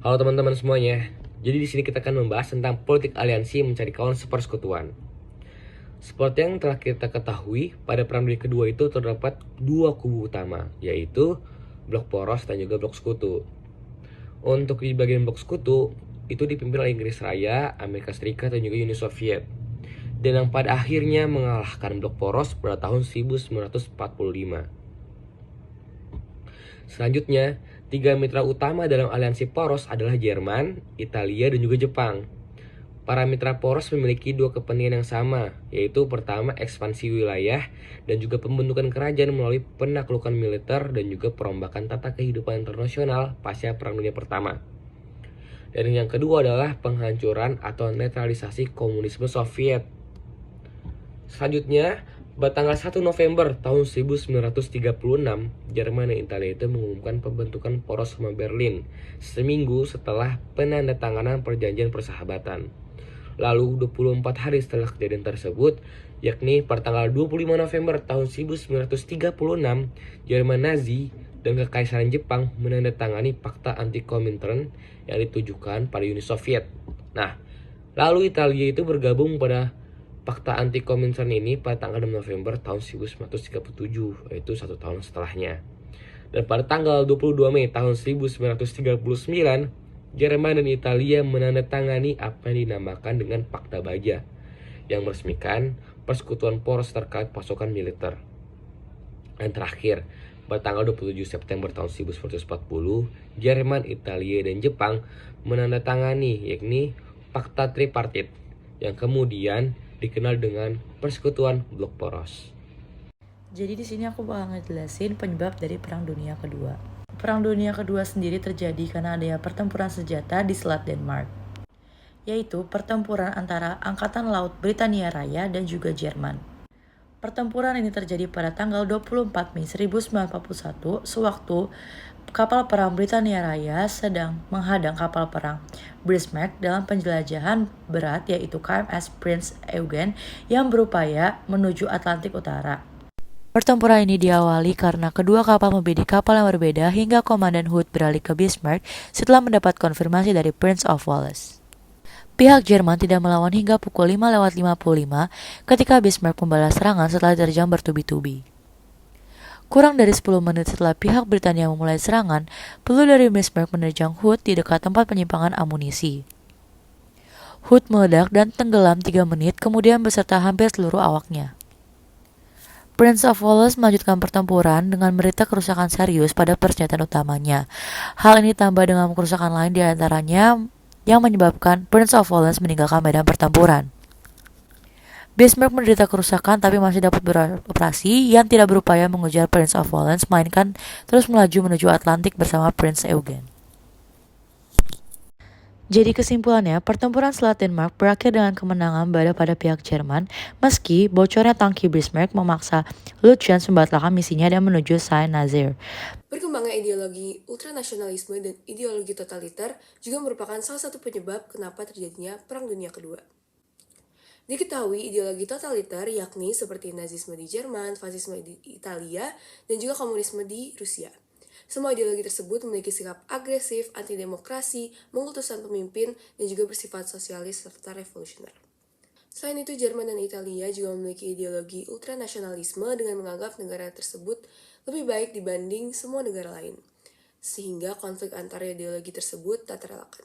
Halo teman-teman semuanya. Jadi di sini kita akan membahas tentang politik aliansi mencari kawan sepersekutuan. Seperti yang telah kita ketahui, pada Perang Dunia Kedua itu terdapat dua kubu utama, yaitu blok poros dan juga blok sekutu. Untuk di bagian blok sekutu, itu dipimpin oleh Inggris Raya, Amerika Serikat, dan juga Uni Soviet. Dan yang pada akhirnya mengalahkan blok poros pada tahun 1945. Selanjutnya, tiga mitra utama dalam aliansi poros adalah Jerman, Italia, dan juga Jepang. Para mitra poros memiliki dua kepentingan yang sama, yaitu pertama ekspansi wilayah dan juga pembentukan kerajaan melalui penaklukan militer dan juga perombakan tata kehidupan internasional pasca Perang Dunia Pertama. Dan yang kedua adalah penghancuran atau netralisasi komunisme Soviet. Selanjutnya, pada tanggal 1 November tahun 1936, Jerman dan Italia itu mengumumkan pembentukan poros sama Berlin seminggu setelah penandatanganan perjanjian persahabatan. Lalu 24 hari setelah kejadian tersebut, yakni pada tanggal 25 November tahun 1936, Jerman Nazi dan Kekaisaran Jepang menandatangani Fakta Anti-Komintern yang ditujukan pada Uni Soviet. Nah, lalu Italia itu bergabung pada Fakta Anti-Komintern ini pada tanggal 6 November tahun 1937, yaitu 1 tahun setelahnya. Dan pada tanggal 22 Mei tahun 1939, Jerman dan Italia menandatangani apa yang dinamakan dengan Fakta Baja, yang meresmikan persekutuan poros terkait pasokan militer. Dan terakhir, pada tanggal 27 September tahun 1940, Jerman, Italia, dan Jepang menandatangani yakni Fakta Tripartit, yang kemudian dikenal dengan persekutuan blok poros. Jadi di sini aku bakal ngejelasin penyebab dari Perang Dunia Kedua. Perang Dunia Kedua sendiri terjadi karena adanya pertempuran senjata di Selat Denmark, yaitu pertempuran antara Angkatan Laut Britania Raya dan juga Jerman. Pertempuran ini terjadi pada tanggal 24 Mei 1941 sewaktu kapal perang Britania Raya sedang menghadang kapal perang Bismarck dalam penjelajahan berat yaitu KMS Prince Eugen yang berupaya menuju Atlantik Utara. Pertempuran ini diawali karena kedua kapal membidik kapal yang berbeda hingga Komandan Hood beralih ke Bismarck setelah mendapat konfirmasi dari Prince of Wales. Pihak Jerman tidak melawan hingga pukul 5:55 ketika Bismarck membalas serangan setelah diterjang bertubi-tubi. Kurang dari 10 menit setelah pihak Britania memulai serangan, peluru dari Bismarck menerjang Hood di dekat tempat penyimpangan amunisi. Hood meledak dan tenggelam 3 menit kemudian beserta hampir seluruh awaknya. Prince of Wales melanjutkan pertempuran dengan menderita kerusakan serius pada persenjataan utamanya. Hal ini tambah dengan kerusakan lain di antaranya yang menyebabkan Prince of Wales meninggalkan medan pertempuran. Bismarck menderita kerusakan tapi masih dapat beroperasi yang tidak berupaya mengejar Prince of Wales, melainkan terus melaju menuju Atlantik bersama Prince Eugen. Jadi kesimpulannya, pertempuran Selat Denmark berakhir dengan kemenangan pada pihak Jerman, meski bocornya tangki Bismarck memaksa Lutyens membatalkan misinya dan menuju Saint-Nazaire. Berkembangnya ideologi ultranasionalisme dan ideologi totaliter juga merupakan salah satu penyebab kenapa terjadinya Perang Dunia Kedua. Diketahui ideologi totaliter yakni seperti Nazisme di Jerman, fasisme di Italia, dan juga komunisme di Rusia. Semua ideologi tersebut memiliki sikap agresif, anti-demokrasi, mengutuskan pemimpin, dan juga bersifat sosialis serta revolusioner. Selain itu, Jerman dan Italia juga memiliki ideologi ultranasionalisme dengan menganggap negara tersebut lebih baik dibanding semua negara lain, sehingga konflik antara ideologi tersebut tak terelakkan.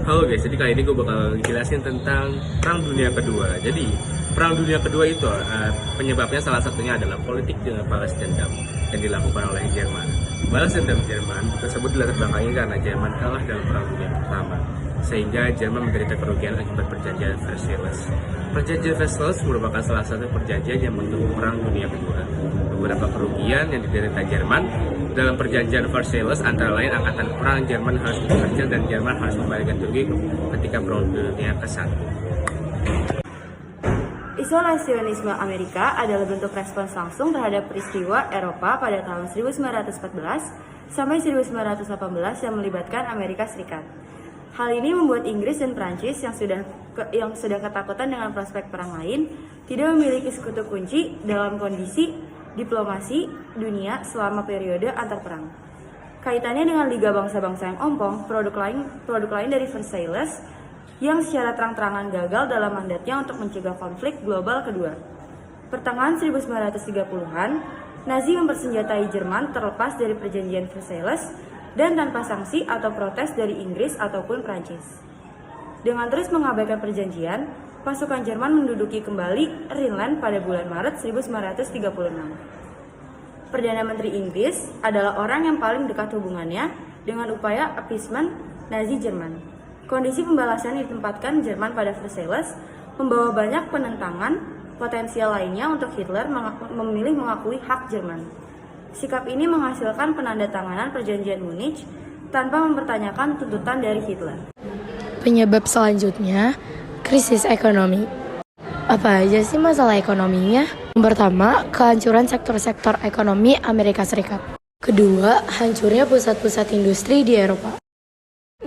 Halo guys, jadi kali ini gue bakal jelasin tentang Perang Dunia Kedua. Jadi, Perang Dunia Kedua itu penyebabnya salah satunya adalah politik dengan balas dendam yang dilakukan oleh Jerman. Balas dendam Jerman tersebut dilatar belakangi karena Jerman kalah dalam Perang Dunia Pertama, sehingga Jerman menderita kerugian akibat perjanjian Versailles. Perjanjian Versailles merupakan salah satu perjanjian yang menutup Perang Dunia Kedua. Beberapa kerugian yang diderita Jerman dalam perjanjian Versailles antara lain angkatan perang Jerman harus bekerja dan Jerman harus membayar ganti rugi ketika Perang Dunia ke-1. Isolasionisme Amerika adalah bentuk respons langsung terhadap peristiwa Eropa pada tahun 1914 sampai 1918 yang melibatkan Amerika Serikat. Hal ini membuat Inggris dan Prancis yang sudah ketakutan dengan prospek perang lain tidak memiliki sekutu kunci dalam kondisi diplomasi dunia selama periode antar perang. Kaitannya dengan Liga Bangsa-Bangsa yang ompong, produk lain dari Versailles yang secara terang-terangan gagal dalam mandatnya untuk mencegah konflik global kedua. Pertengahan 1930-an, Nazi mempersenjatai Jerman terlepas dari perjanjian Versailles dan tanpa sanksi atau protes dari Inggris ataupun Prancis. Dengan terus mengabaikan perjanjian, pasukan Jerman menduduki kembali Rhineland pada bulan Maret 1936. Perdana Menteri Inggris adalah orang yang paling dekat hubungannya dengan upaya appeasement Nazi Jerman. Kondisi pembalasan yang ditempatkan Jerman pada Versailles membawa banyak penentangan potensial lainnya untuk Hitler memilih mengakui hak Jerman. Sikap ini menghasilkan penandatanganan perjanjian Munich tanpa mempertanyakan tuntutan dari Hitler. Penyebab selanjutnya, krisis ekonomi. Apa aja sih masalah ekonominya? Yang pertama, kehancuran sektor-sektor ekonomi Amerika Serikat. Kedua, hancurnya pusat-pusat industri di Eropa.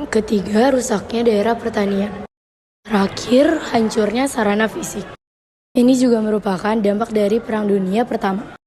Ketiga, rusaknya daerah pertanian. Terakhir, hancurnya sarana fisik. Ini juga merupakan dampak dari Perang Dunia Pertama.